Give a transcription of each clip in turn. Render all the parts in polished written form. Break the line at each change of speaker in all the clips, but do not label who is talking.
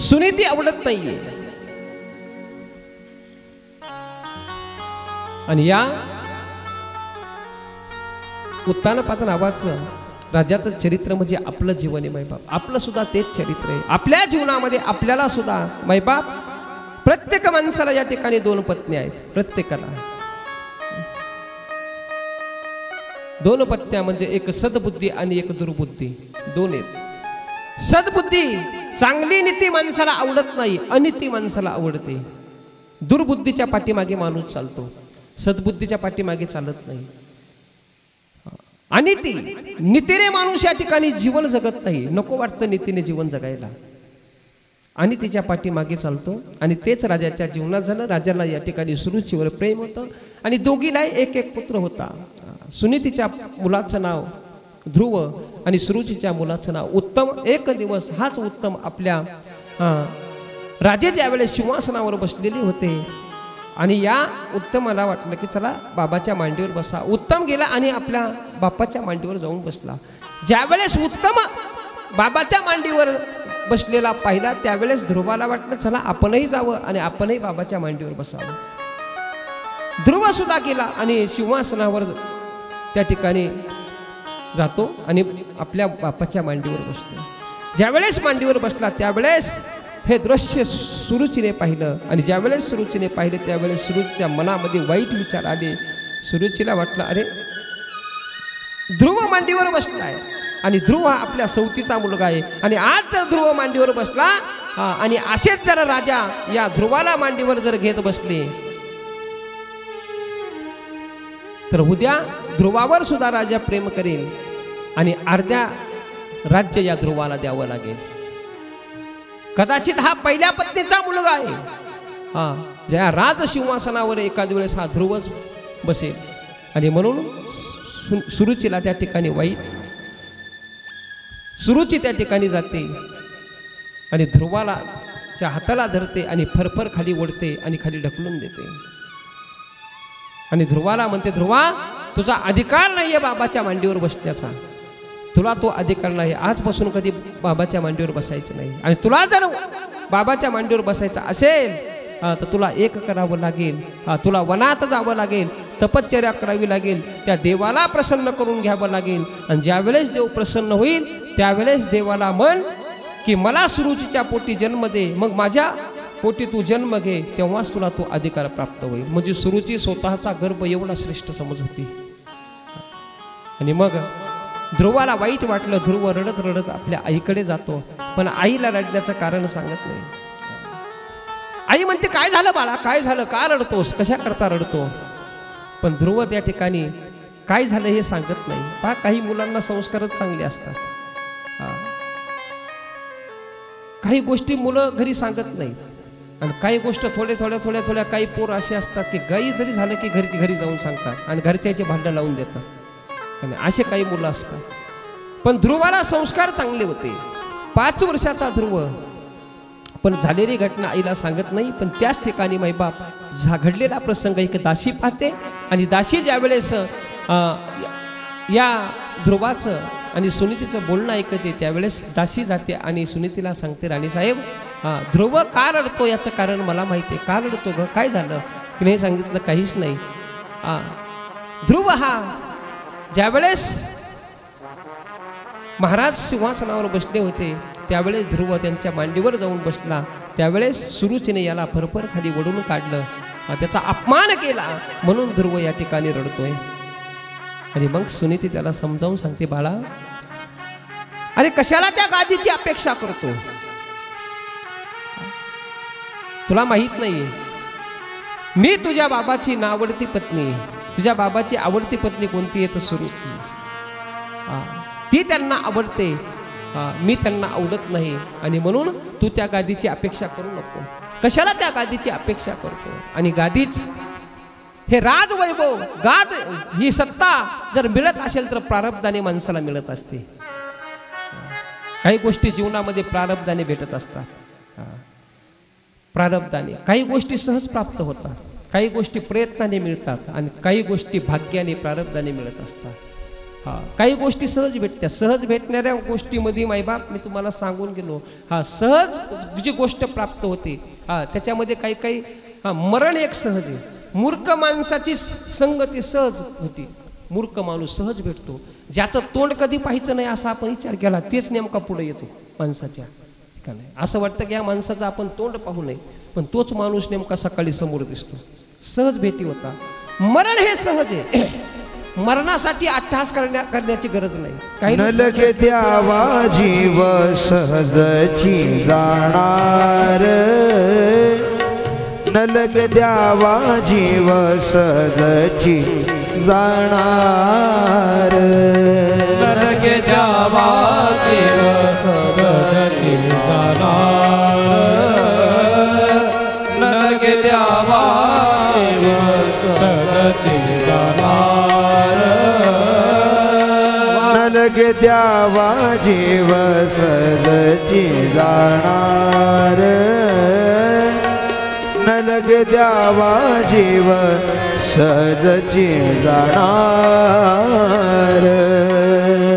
सुनीती आवडत नाहीये आणि या उत्तानपात नावाचं राजाचं चरित्र म्हणजे आपलं जीवन आहे मायबाप. आपलं सुद्धा तेच चरित्र आहे. आपल्या जीवनामध्ये आपल्याला सुद्धा मायबाप प्रत्येक माणसाला या ठिकाणी दोन पत्नी आहेत. प्रत्येकाला दोन पत्न्या म्हणजे एक सद्बुद्धी आणि एक दुर्बुद्धी, दोन आहेत. सद्बुद्धी चांगली नीती माणसाला आवडत नाही, अनिती माणसाला आवडते. दुर्बुद्धीच्या पाठीमागे माणूस चालतो, सद्बुद्धीच्या पाठीमागे चालत नाही. अनिती नीतीने माणूस या ठिकाणी जीवन जगत नाही, नको वाटतं नीतीने जीवन जगायला, आणि तिच्या पाठीमागे चालतो. आणि तेच राजाच्या जीवनात झालं. राजाला या ठिकाणी सुरुचीवर प्रेम होतं आणि दोघीला एक एक पुत्र होता. सुनीतीच्या मुलाचं नाव ध्रुव आणि सुरुचीच्या मुलाचं नाव उत्तम. एक दिवस हाच उत्तम आपल्या राजे ज्यावेळेस सिंहासनावर बसलेले होते आणि या उत्तमाला वाटलं की चला बाबाच्या मांडीवर बसा. उत्तम गेला आणि आपल्या बापाच्या मांडीवर जाऊन बसला. ज्यावेळेस उत्तम बाबाच्या मांडीवर बसलेला पाहिला त्यावेळेस ध्रुवाला वाटलं चला आपणही जावं आणि आपणही बाबाच्या मांडीवर बसावं. ध्रुव सुद्धा गेला आणि सिंहासनावर त्या ठिकाणी जातो आणि आपल्या बापाच्या मांडीवर बसतो. ज्यावेळेस मांडीवर बसला त्यावेळेस हे दृश्य सुरुचीने पाहिलं आणि ज्यावेळेस सुरुचीने पाहिलं त्यावेळेस सुरुचीच्या मनामध्ये वाईट विचार आले. सुरुचीला वाटलं अरे ध्रुव मांडीवर बसलाय आणि ध्रुव हा आपल्या सवतीचा मुलगा आहे आणि आज जर ध्रुव मांडीवर बसला आणि असेच जर राजा या ध्रुवाला मांडीवर जर घेत बसले तर उद्या ध्रुवावर सुद्धा राजा प्रेम करेल आणि अर्ध्या राज्य या ध्रुवाला द्यावं लागेल. कदाचित हा पहिल्या पत्नीचा मुलगा आहे. या राजसिंहासनावर एखाद वेळेस हा ध्रुवच बसेल आणि म्हणून सुरुचीला त्या ठिकाणी वाईट. सुरुची त्या ठिकाणी जाते आणि ध्रुवाला च्या हाताला धरते आणि फरफर खाली ओढते आणि खाली ढकलून देते आणि ध्रुवाला म्हणते ध्रुवा तुझा अधिकार नाहीये बाबाच्या मांडीवर बसण्याचा, तुला तो अधिकार नाही. आजपासून कधी बाबाच्या मांडीवर बसायचं नाही आणि तुला जर बाबाच्या मांडीवर बसायचं असेल तर तुला एक करावं लागेल. तुला वनात जावं लागेल, तपश्चर्या करावी लागेल, त्या देवाला प्रसन्न करून घ्यावं लागेल. आणि ज्यावेळेस देव प्रसन्न होईल त्यावेळेस देवाला म्हण की मला सुरुचीच्या पोटी जन्म दे, मग माझ्या पोटी तू जन्म घे, तेव्हाच तुला तो अधिकार प्राप्त होईल. म्हणजे सुरुची स्वतःचा गर्भ एवढा श्रेष्ठ समज होती. आणि मग ध्रुवाला वाईट वाटलं. ध्रुव रडत रडत आपल्या आईकडे जातो पण आईला रडण्याचं कारण सांगत नाही. आई म्हणते काय झालं बाळा, काय झालं, का रडतोस, कशा करता रडतो. पण ध्रुव त्या ठिकाणी काय झालं हे सांगत नाही. पहा काही मुलांना संस्कारच चांगले असतात. काही गोष्टी मुलं घरी सांगत नाही आणि काही गोष्ट थोड्या काही पोर असे असतात की गाई जरी झालं की घरी जाऊन सांगतात आणि घरच्याचे भांडं लावून देतात आणि असे काही मुलं असतात. पण ध्रुवाला संस्कार चांगले होते. 5 वर्षाचा ध्रुव, पण झालेली घटना आईला सांगत नाही. पण त्याच ठिकाणी माईबाप घडलेला प्रसंग एक दासी पाहते आणि दासी ज्यावेळेस या ध्रुवाचं आणि सुनीतीचं बोलणं ऐकते त्यावेळेस दासी जाते आणि सुनीतीला सांगते राणीसाहेब ध्रुव का रडतो याचं कारण मला माहिती आहे. का रडतो ग, काय झालं. तिने सांगितलं काहीच नाही. ध्रुव हा ज्यावेळेस महाराज सिंहासनावर बसले होते त्यावेळेस ध्रुव त्यांच्या मांडीवर जाऊन बसला. त्यावेळेस सुरुचीने याला फरफर खाली ओढून काढलं, त्याचा अपमान केला म्हणून ध्रुव या ठिकाणी रडतोय. आणि मग सुनीती त्याला समजावून सांगते बाळा अरे कशाला त्या गादीची अपेक्षा करतो, तुला माहित नाहीये मी तुझ्या बाबाची नावडती पत्नी. तुझ्या बाबाची आवडती पत्नी कोणती आहे तर सुरुची. ती त्यांना आवडते, मी त्यांना आवडत नाही आणि म्हणून तू त्या गादीची अपेक्षा करू नको. कशाला त्या गादीची अपेक्षा करतो. आणि गादीच हे राजवैभव, गाद ही सत्ता जर मिळत असेल तर प्रारब्धाने माणसाला मिळत असते. काही गोष्टी जीवनामध्ये प्रारब्धाने भेटत असतात. प्रारब्धाने काही गोष्टी सहज प्राप्त होतात, काही गोष्टी प्रयत्नाने मिळतात आणि काही गोष्टी भाग्याने प्रारब्धाने मिळत असतात. हा, काही गोष्टी सहज भेटत्या. सहज भेटणाऱ्या गोष्टीमध्ये मायबाप मी तुम्हाला सांगून गेलो. हा, सहज जी गोष्ट प्राप्त होते हा त्याच्यामध्ये काही काही हा मरण एक सहज आहे. मूर्ख माणसाची संगती सहज होती. मूर्ख माणूस सहज भेटतो. ज्याचं तोंड कधी पाहायचं नाही असा आपण विचार केला तेच नेमका पुढे येतो माणसाच्या. का नाही असं वाटतं की या माणसाचं आपण तोंड पाहू नये, पण तोच माणूस नेमका सकाळी समोर दिसतो. सहज भेटी होता. मरण हे सहज आहे. मरणासाठी अट्टहास करण्याची गरज नाही. काही
न लगे द्यावा जीव सहजची जाणार, न लगे द्यावा जीव सहजची जाणार,
न लगे द्यावा जीव सहजची जाणार, न लगे द्यावा जीव सहजची जाणार,
न लगे द्यावा जीव सहजची जाणार, न लगे द्यावा जीव सहजची जाणार,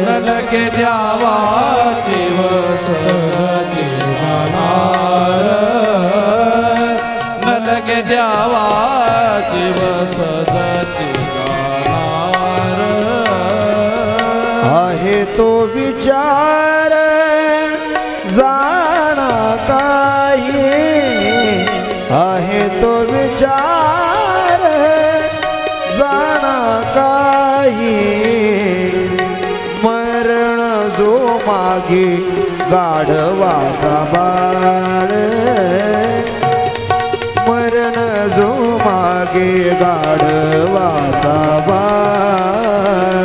न लगे द्यावा जीव सहजची जाणार, न लगे द्यावा जीव सहजची जाणार.
आहे तो विचार जाणा काही, आहे तो विचार जाणा काही, मरण जो मागे गाढवाचा बाळ, मरण जो मागे गाढवाचा बाळ,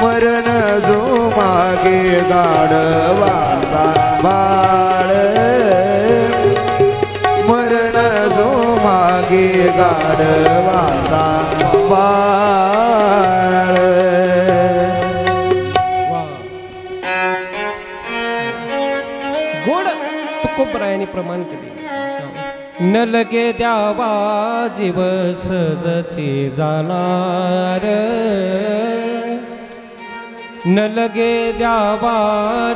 मरण जो मागे गाढवाचा बाळ, मरण जो मागे गाढवाचा बाळ.
गोड तुकोबरायाने प्रमाण केले. न लगे द्यावा जीव सहजची जाणार, न लगे द्यावा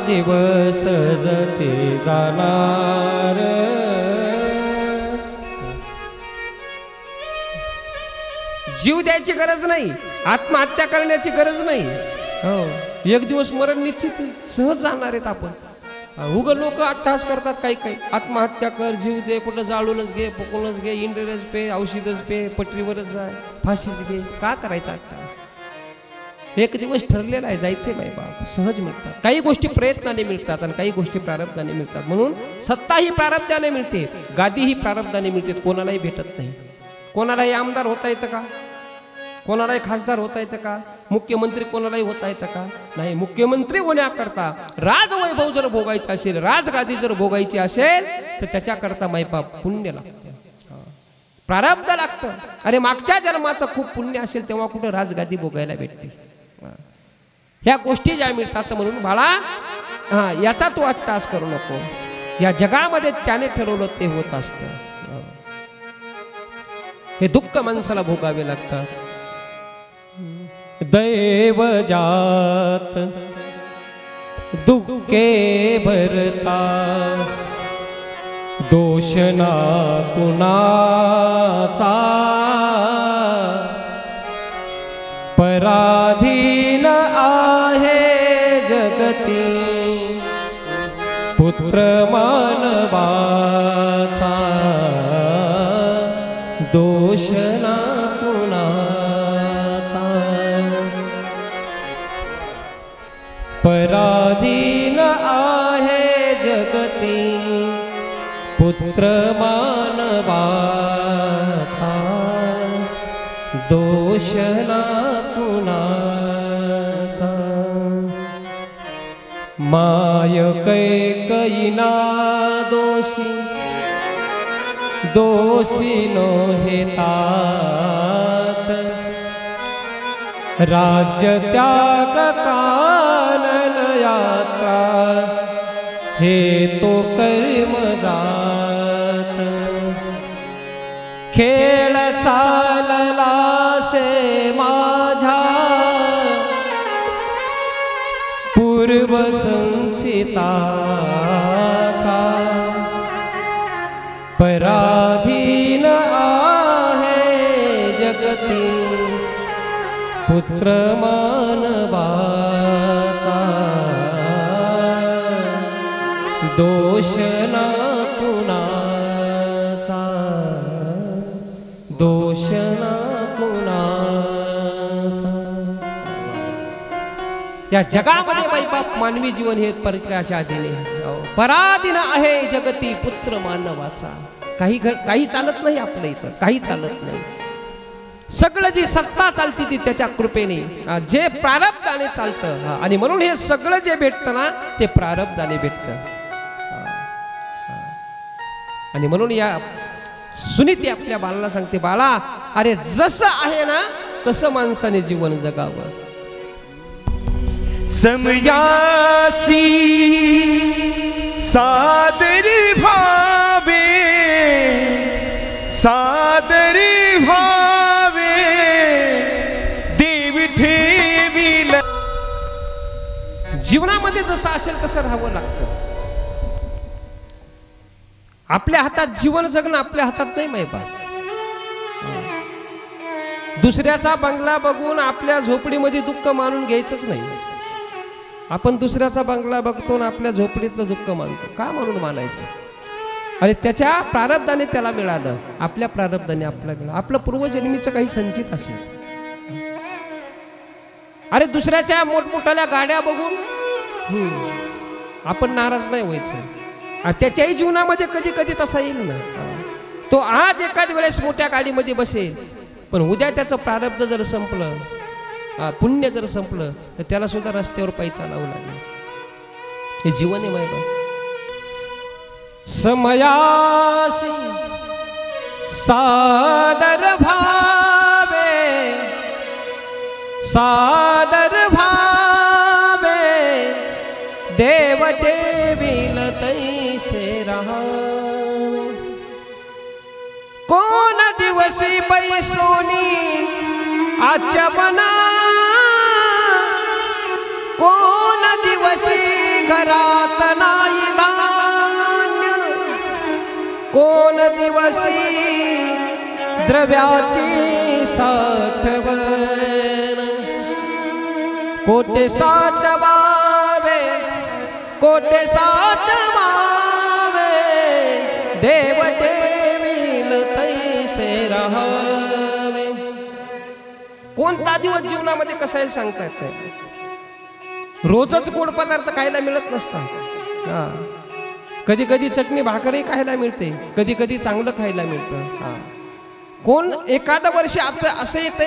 जीव सहजची जाणार. जीव द्यायची गरज नाही, आत्महत्या करण्याची गरज नाही. हो, एक दिवस मरण निश्चित सहज जाणार आहेत आपण. उग लोक अट्टहास करतात, काही काही आत्महत्या कर, जीव दे, कुठं जाळूनच घे, पकडूनच घे, इंडरेज पे, औषधच पे, पटरीवरच जाय, फाशीच घे. का करायचा अट्टहास? एक दिवस ठरलेला आहे, जायचंय बाई बाप. सहज मिळतात काही गोष्टी, प्रयत्नाने मिळतात आणि काही गोष्टी प्रारब्धाने मिळतात. म्हणून सत्ता ही प्रारब्धाने मिळते, गादी ही प्रारब्धाने मिळते. कोणालाही भेटत नाही. कोणालाही आमदार होता येतं का? कोणालाही खासदार होता येतं का? मुख्यमंत्री कोणालाही होता येतं का? नाही. मुख्यमंत्री होण्याकरता राजवैभव जर भोगायचं असेल, राजगादी जर भोगायची असेल तर त्याच्याकरता मायबाप पुण्य लागतं, प्रारब्ध लागतं. अरे मागच्या जन्माचं खूप पुण्य असेल तेव्हा कुठं राजगादी भोगायला भेटते. ह्या गोष्टी ज्या मिळतात. म्हणून बाळा याचा तू अट्टहास करू नको. या जगामध्ये त्याने ठरवलं ते होत असतं. हे दुःख माणसाला भोगावे लागतात. दैव जात दुःखे भरता, दोष ना कुणाचा, पराधीन आहे जगती पुत्र मानवाचा, दोष ना कुणाचा, पराधीन आहे जगती पुत्र मानवाचा, दोष ना कुणाचा. माय कैकयीना दोषी, दोषी नो हेतात, राज्य त्याग कानन यात्रा, हे तो कर्म जात. खेळ चालला से माझा ध्रुव संचिताचा पराधीन आहे जगती पुत्र मानवाचा दोष ना कुणाचा दोष ना कुणाचा। या जगामध्ये बाईबाप मानवी जीवन हे प्रकाशाधीने पराधीन आहे जगती पुत्र मानवाचा। काही चालत नाही आपल्या इथं, काही चालत नाही। सगळं जी सत्ता चालती ती त्याच्या कृपेने, जे प्रारब्धाने चालतं। आणि म्हणून हे सगळं जे भेटतं ना ते प्रारब्धाने भेटतं। आणि म्हणून या सुनीती आपल्या बाळाला सांगते, बाळा अरे जसं आहे ना तसं माणसाने जीवन जगावं।
समयासी सादरी भावे सादरी भावे देव ठेविल।
जीवनामध्ये जसं असेल तसं राहावं लागतं। आपल्या हातात जीवन जगणं आपल्या हातात नाही माहिती। दुसऱ्याचा बंगला बघून आपल्या झोपडीमध्ये दुःख मानून घ्यायचंच नाही। आपण दुसऱ्याचा बंगला बघतो ना आपल्या झोपडीतलं दुःख मानतो। का म्हणून मानायचं? अरे त्याच्या प्रारब्धाने त्याला मिळालं, आपल्या प्रारब्धाने आपल्याला मिळालं। आपलं पूर्वजन्मीचं काही संचित असेल। अरे दुसऱ्याच्या मोठमोठ्या गाड्या बघून आपण नाराज नाही व्हायचं। त्याच्याही जीवनामध्ये कधी कधी तसा येईल ना। तो आज एखाद वेळेस मोठ्या गाडीमध्ये बसेल, पण उद्या त्याचं प्रारब्ध जर संपलं, पुण्य जर संपलं तर त्याला सुद्धा रस्त्यावर पायी चालावं लागेल। हे जीवन आहे माहिती। समयासी सादर भावे सादर भावे देव देवील तैसे रहावे। कोण दिवसी बैसोनी आचमना कोण दिवसी घरात नाही धान्य कोण दिवसी द्रव्याची साठवण कोटे साठवावे कोटे साठवावे देव देवील तैसे रहावे। कोणता दिवस जीवनामध्ये कसा येईल सांगता येत नाही। रोजच गोड पदार्थ खायला मिळत नसतात। कधी कधी चटणी भाकरही खायला मिळते, कधी कधी चांगलं खायला मिळतं। कोण एखादं वर्ष असं येते,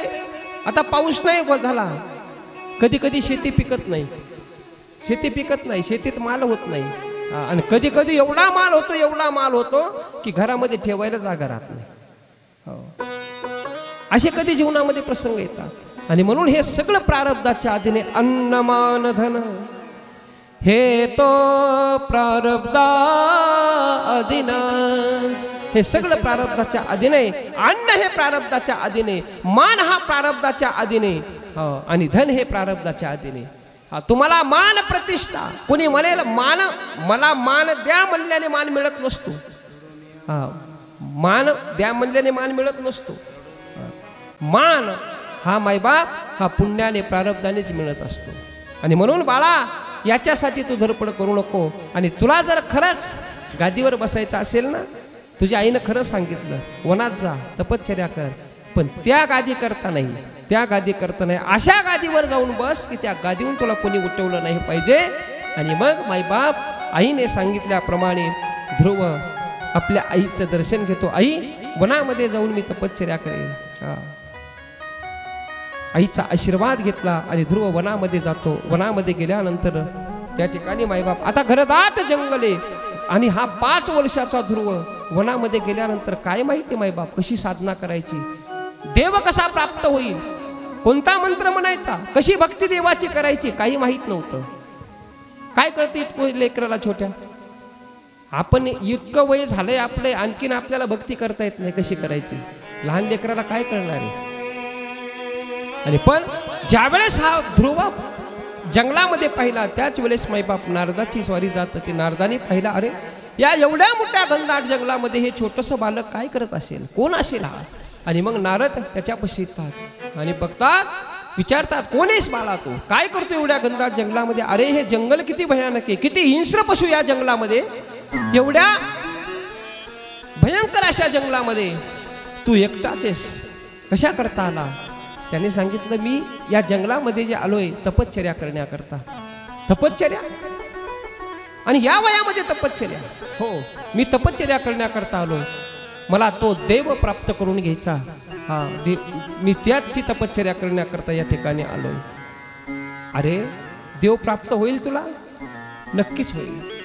आता पाऊस नाही झाला, कधी कधी शेती पिकत नाही, शेती पिकत नाही, शेतीत माल होत नाही। आणि कधी कधी एवढा माल होतो की घरामध्ये ठेवायला जागा राहत नाही। असे कधी जीवनामध्ये प्रसंग येतात। आणि म्हणून हे सगळं प्रारब्धाच्या अधीने अन्नमान धन हे तो प्रारब्धा अधीन। हे सगळं प्रारब्धाच्या अधीने, अन्न हे प्रारब्धाच्या अधीने, मान हा प्रारब्धाच्या अधीने, आणि धन हे प्रारब्धाच्या अधीने। तुम्हाला मान प्रतिष्ठा कोणी म्हणेल मान मला मान द्या म्हणल्याने मान मिळत नसतो। मान द्या म्हणल्याने मान मिळत नसतो। मान हा मायबाप हा पुण्याने प्रारब्धानेच मिळत असतो। आणि म्हणून बाळा याच्यासाठी तू धडपड करू नको। आणि तुला जर खरंच गादीवर बसायचं असेल ना, तुझ्या आईनं खरंच सांगितलं वनात जा तपश्चर्या कर, पण त्या गादी करता नाही, त्या गादी करता नाही, अशा गादीवर जाऊन बस की त्या गादीहून तुला कोणी उठवलं नाही पाहिजे। आणि मग मायबाप आईने सांगितल्याप्रमाणे ध्रुव आपल्या आईचं दर्शन घेतो। आई वनामध्ये जाऊन मी तपश्चर्या करेन। आईचा आशीर्वाद घेतला आणि ध्रुव वनामध्ये जातो। वनामध्ये गेल्यानंतर त्या ठिकाणी मायबाप आता घरदाट जंगले, आणि हा 5 वर्षाचा ध्रुव वनामध्ये गेल्यानंतर काय माहिती मायबाप कशी साधना करायची, देव कसा प्राप्त होईल, कोणता मंत्र म्हणायचा, कशी भक्ती देवाची करायची काही माहित नव्हतं। काय कळते इतकं लेकराला छोट्या? आपण इतकं वय झालंय आपले, आणखीन आपल्याला भक्ती करता येत नाही कशी करायची, लहान लेकराला काय करणार आहे? आणि पण ज्यावेळेस हा ध्रुव जंगलामध्ये पाहिला त्याच वेळेस माईबाप नारदाची स्वारी जात होती. नारदाने पाहिला, अरे या एवढ्या मोठ्या घनदाट जंगलामध्ये हे छोटंसं बालक काय करत असेल, कोण असेल हा? आणि मग नारद त्याच्यापाशी येतात आणि बघतात, विचारतात, कोण आहेस बाळा तू, काय करतो एवढ्या घनदाट जंगलामध्ये? अरे हे जंगल किती भयानक आहे, किती हिंस्र पशु या जंगलामध्ये, एवढ्या भयंकर अशा जंगलामध्ये तू एकटाच आहेस, कशा करता आला? त्याने सांगितलं, मी या जंगलामध्ये जे आलोय तपश्चर्या करण्याकरता. तपश्चर्या? आणि या वयामध्ये तपश्चर्या? हो, मी तपश्चर्या करण्याकरता आलोय. मला तो देव प्राप्त करून घ्यायचा. हा, मी त्याची तपश्चर्या करण्याकरता या ठिकाणी आलोय. अरे देव प्राप्त होईल तुला? नक्कीच होईल.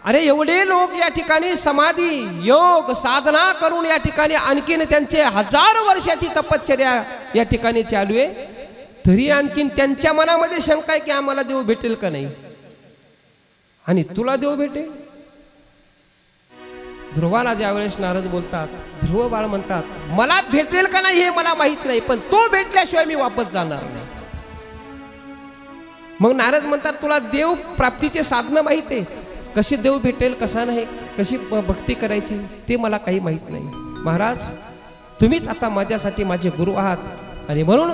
अरे एवढे लोक या ठिकाणी समाधी योग साधना करून या ठिकाणी आणखीन त्यांचे हजारो वर्षाची तपश्चर्या या ठिकाणी चालू आहे, तरी आणखीन त्यांच्या मनामध्ये शंका आहे की आम्हाला देव भेटेल का नाही. आणि तुला देव भेटेल? ध्रुवाला ज्यावेळेस नारद बोलतात, ध्रुव बाळ म्हणतात, मला भेटेल का नाही हे मला माहित नाही, पण तो भेटल्याशिवाय मी वापस जाणार नाही. मग नारद म्हणतात, तुला देव प्राप्तीचे साधनं माहित आहे, कशी देव भेटेल कसा नाही, कशी भक्ती करायची ते मला काही माहित नाही. महाराज तुम्हीच आता माझ्यासाठी माझे गुरु आहात आणि म्हणून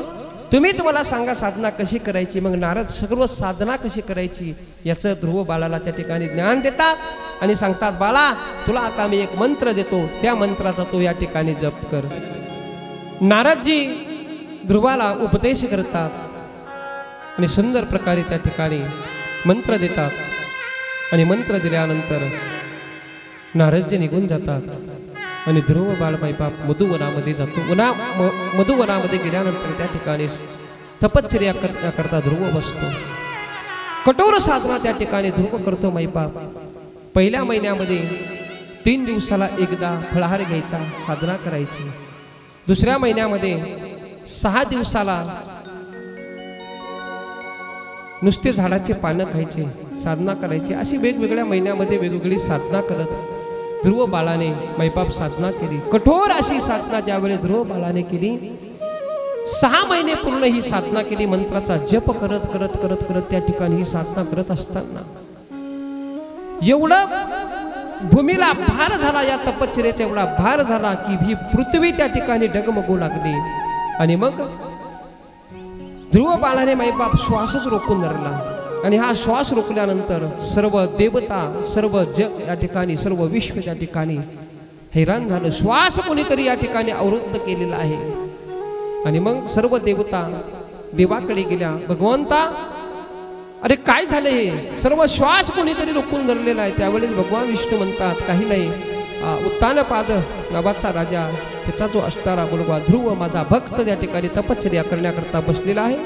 तुम्हीच मला सांगा साधना कशी करायची. मग नारद सर्व साधना कशी करायची याचं ध्रुव बाळाला त्या ठिकाणी ज्ञान देतात आणि सांगतात, बाळा तुला आता मी एक मंत्र देतो, त्या मंत्राचा तो या ठिकाणी जप कर. नारदजी ध्रुवाला उपदेश करतात आणि सुंदर प्रकारे त्या ठिकाणी मंत्र देतात. आणि मंत्र दिल्यानंतर नारदजी निघून जातात आणि ध्रुव बाळ माईबाप मधुवनामध्ये जातो. मधुवनामध्ये गेल्यानंतर त्या ठिकाणी तपश्चर्या करता ध्रुव बसतो. कठोर साधना त्या ठिकाणी ध्रुव करतो माईबाप. पहिल्या महिन्यामध्ये 3 दिवसाला एकदा फळाहार घ्यायचा, साधना करायची. दुसऱ्या महिन्यामध्ये 6 दिवसाला नुसते झाडाचे पानं खायचे, साधना करायची. अशी वेगवेगळ्या महिन्यामध्ये वेगवेगळी साधना करत ध्रुव बाळाने माईबाप साधना केली. कठोर अशी साधना ज्यावेळेस ध्रुव बाळाने केली, 6 महिने पूर्ण ही साधना केली. मंत्राचा जप करत करत करत करत त्या ठिकाणी ही साधना करत असताना एवढं भूमीला भार झाला, या तपश्चर्याचा एवढा भार झाला की ही पृथ्वी त्या ठिकाणी डगमगू लागली. आणि मग ध्रुव बाळाने माईबाप श्वासच रोखून धरला. आणि हा श्वास रोखल्यानंतर सर्व देवता, सर्व जग या ठिकाणी, सर्व विश्व त्या ठिकाणी हैराण झालं. श्वास कोणीतरी या ठिकाणी अवरुद्ध केलेला आहे. आणि मग सर्व देवता देवाकडे गेल्या, भगवंता अरे काय झालं, हे सर्व श्वास कोणीतरी रोखून धरलेला आहे. त्यावेळेस भगवान विष्णू म्हणतात, काही नाही, उत्तानपाद नावाचा राजा, त्याचा जो असणारा मुलगा ध्रुव माझा भक्त त्या ठिकाणी तपश्चर्या करण्याकरता बसलेला आहे.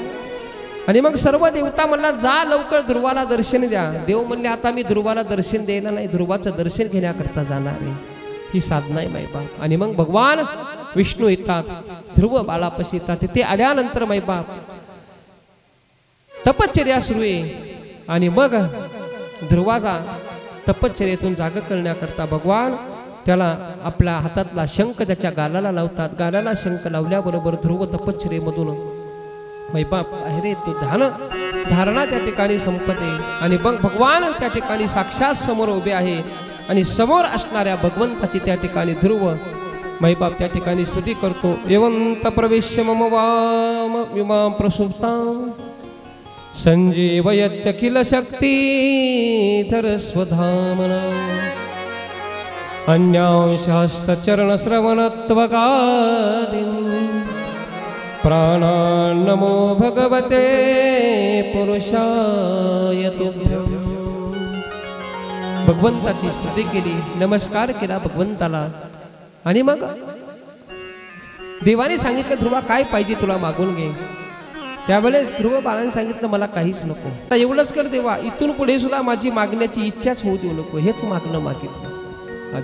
आणि मग सर्व देवता म्हणला, जा लवकर ध्रुवाला दर्शन द्या. देव म्हणले, आता मी ध्रुवाला दर्शन द्यायला नाही, ध्रुवाचं दर्शन घेण्याकरता जाणार आहे. ही साधना आहे माईबाप. आणि मग भगवान विष्णू येतात, ध्रुव बाळापाशी येतात. तिथे आल्यानंतर माईबाप तपश्चर्या सुरू आहे. आणि मग ध्रुवाचा तपश्चर्येतून जाग करण्याकरता भगवान त्याला आपल्या हातातला शंख त्याच्या गालाला लावतात. गालाला शंख लावल्याबरोबर ध्रुव तपश्चर्येमधून माईबाप अरे तो धारणा त्या ठिकाणी संपते. आणि मग भगवान त्या ठिकाणी साक्षात समोर उभे आहे. आणि समोर असणाऱ्या भगवंताची त्या ठिकाणी ध्रुव माईबाप त्या ठिकाणी स्तुती करतो. एवंत प्रवेश्य मम वाम विमां प्रसुप्तां संजीवयत्य किल शक्तिधर स्वधामना अन्यांशास्तचरण श्रवणत्वगादीन् प्राणान् नमो भगवते पुरुषाय तुभ्यं. भगवंताची स्तुती केली, नमस्कार केला भगवंताला. आणि मग देवाने सांगितलं, ध्रुवा काय पाहिजे तुला मागून घे. त्यावेळेस ध्रुव बाळाने सांगितलं, मला काहीच नको, आता एवढंच कर देवा, इथून पुढे सुद्धा माझी मागण्याची इच्छाच होऊ देऊ नको, हेच मागणं मागितलं.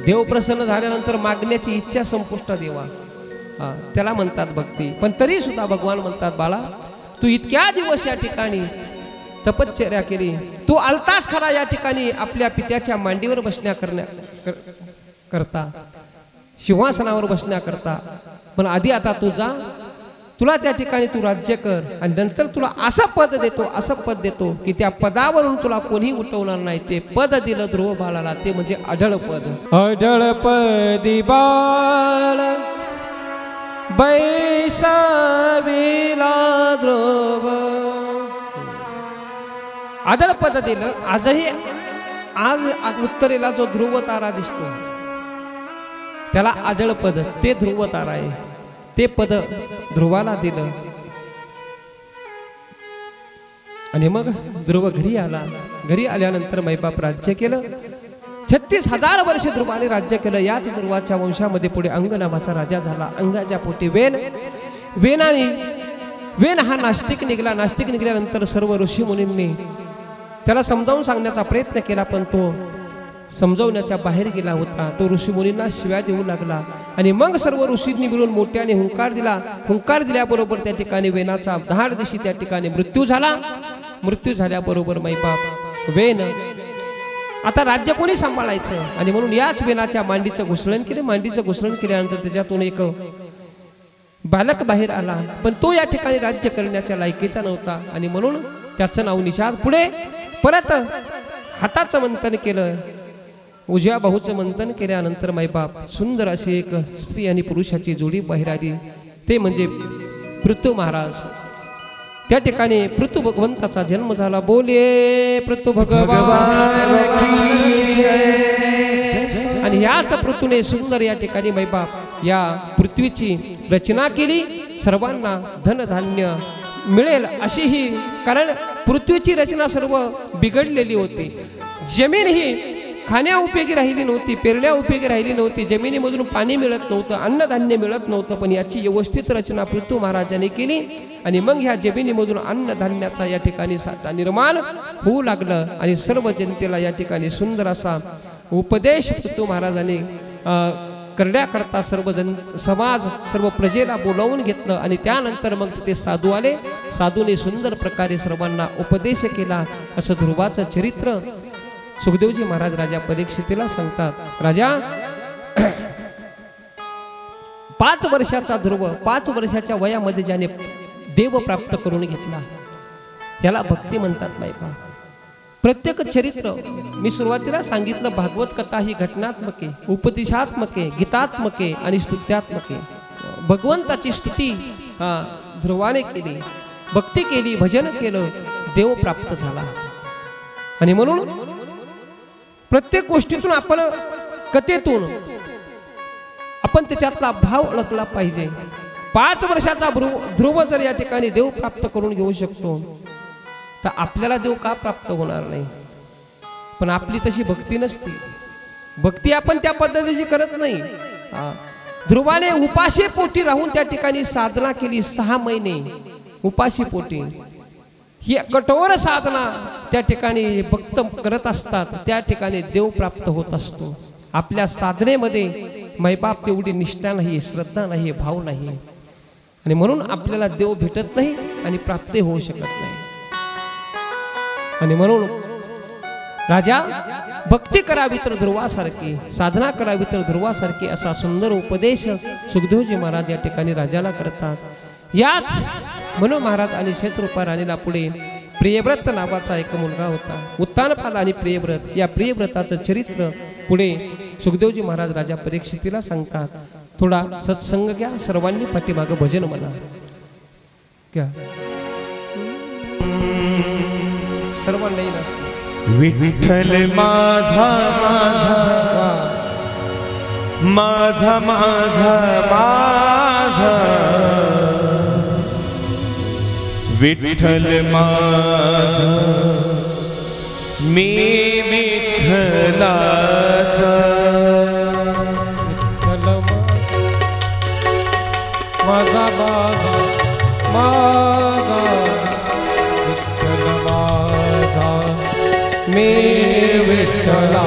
देव प्रसन्न झाल्यानंतर मागण्याची इच्छा संपुष्टात देवा, त्याला म्हणतात भक्ती. पण तरी सुद्धा भगवान म्हणतात, बाळा तू इतक्या दिवस या ठिकाणी तपश्चर्या केली, तू आलतास खरा या ठिकाणी आपल्या पित्याच्या मांडीवर करता, सिंहासनावर बसण्याकरता, पण आधी आता तू जा तुला त्या ठिकाणी तू राज्य कर आणि नंतर तुला असं पद देतो की त्या पदावरून तुला कोणी उठवणार नाही. ते पद दिलं ध्रुव बाळाला, ते म्हणजे अढळ पद. अढळ पदी बाळ बैसाविला ध्रुव. अढळ पद दिलं. आज उत्तरेला जो ध्रुव तारा दिसतो त्याला अढळ पद, ते ध्रुव तारा आहे. ते पद ध्रुवाला दिलं आणि मग ध्रुव घरी आला. घरी आल्यानंतर मैबाप राज्य केलं. 36,000 वर्ष ध्रुवाने राज्य केलं. याच ध्रुवाच्या वंशामध्ये पुढे अंग नावाचा राजा झाला. अंगाच्या पोटी वेन हा नास्तिक निघाला. नास्तिक निघाल्यानंतर सर्व ऋषी मुनींनी त्याला समजावून सांगण्याचा प्रयत्न केला, पण तो समजवण्याच्या बाहेर गेला होता. तो ऋषी मुनींना शिव्या देऊ लागला आणि मग सर्व ऋषींनी मिळून मोठ्याने हुंकार दिला. हुंकार दिल्याबरोबर त्या ठिकाणी वेनाचा 10 दिवशी त्या ठिकाणी मृत्यू झाला. मृत्यू झाल्याबरोबर मैबाप वेन आता राज्य कोणी सांभाळायचं आणि म्हणून याच वेनाच्या मांडीचं घुसळण केलं. मांडीचं घुसळण केल्यानंतर त्याच्यातून एक बालक बाहेर आला, पण तो या ठिकाणी राज्य करण्याच्या लायकीचा नव्हता आणि म्हणून त्याचं नाव निषाद. पुढे परत हाताचं मंथन केलं. उजव्या बाहूचं मंथन केल्यानंतर मायबाप सुंदर अशी एक स्त्री आणि पुरुषाची जोडी बाहेर आली. ते म्हणजे पृथू महाराज. त्या ठिकाणी पृथू भगवंताचा जन्म झाला. बोले पृथू भगवान की जय. आणि याच पृथूने सुंदर या ठिकाणी मायबाप या पृथ्वीची रचना केली. सर्वांना धनधान्य मिळेल अशी ही, कारण पृथ्वीची रचना सर्व बिघडलेली होती. जमीन ही खाण्या उपयोगी राहिली नव्हती, पेरण्या उपयोगी राहिली नव्हती. जमिनीमधून पाणी मिळत नव्हतं, अन्नधान्य मिळत नव्हतं. पण याची व्यवस्थित रचना पृथू महाराजांनी केली आणि मग ह्या जमिनीमधून अन्नधान्याचा या ठिकाणी साठा निर्माण होऊ लागलं आणि सर्व जनतेला या ठिकाणी सुंदर असा उपदेश पृथू महाराजांनी करण्याकरता सर्वजण समाज सर्व प्रजेला बोलावून घेतलं आणि त्यानंतर मग ते साधू आले. साधूने सुंदर प्रकारे सर्वांना उपदेश केला. असं ध्रुवाचं चरित्र सुखदेवजी महाराज राजा परीक्षितीला सांगतात. राजा 5 वर्षाचा ध्रुव 5 वर्षाच्या वयामध्ये ज्याने देव प्राप्त करून घेतला याला भक्ती म्हणतात. मायबा प्रत्येक चरित्र मी सुरुवातीला सांगितलं, भागवत कथा ही घटनात्मक आहे, उपदेशात्मक आहे, गीतात्मक आहे आणि स्तुत्यात्मक आहे. भगवंताची स्तुती ध्रुवाने केली, भक्ती केली, भजन केलं, देव प्राप्त झाला. आणि म्हणून प्रत्येक गोष्टीतून आपण कथेतून आपण त्याच्यातला भाव ओळखला पाहिजे. 5 वर्षाचा ध्रुव जर या ठिकाणी देव प्राप्त करून घेऊ शकतो तर आपल्याला देव का प्राप्त होणार नाही? पण आपली तशी भक्ती नसते. भक्ती आपण त्या पद्धतीची करत नाही. ध्रुवाने उपाशी पोटी राहून त्या ठिकाणी साधना केली. 6 महिने उपाशी पोटी. ही कठोर साधना त्या ठिकाणी भक्त करत असतात. त्या ठिकाणी देव प्राप्त होत असतो. आपल्या साधनेमध्ये मैबाप तेवढी निष्ठा नाही, श्रद्धा नाही, भाव नाही आणि म्हणून आपल्याला देव भेटत नाही आणि प्राप्ती होऊ शकत नाही. आणि म्हणून राजा भक्ती करावी तर ध्रुवासारखी, साधना करावी तर ध्रुवासारखी असा सुंदर उपदेश सुखदेवजी महाराज या ठिकाणी राजाला करतात. याच म्हणून महाराज आणि शत्रुपा राणीला पुढे प्रियव्रत नावाचा एक मुलगा होता. उत्तानपाद आणि प्रियव्रत, या प्रियव्रताचं चरित्र पुढे सुखदेवजी महाराज राजा परीक्षितीला सांगतात. थोडा सत्संग घ्या, सर्वांनी पाठीमागं भजन म्हणा. घ्या सर्वांनाही नसतं.
विठ्ठल माझा माझा माझा माझा विठ्ठल माझा मी विठ्ठलाचा.
माझा माझा माझा विठ्ठल माझा मी विठ्ठला.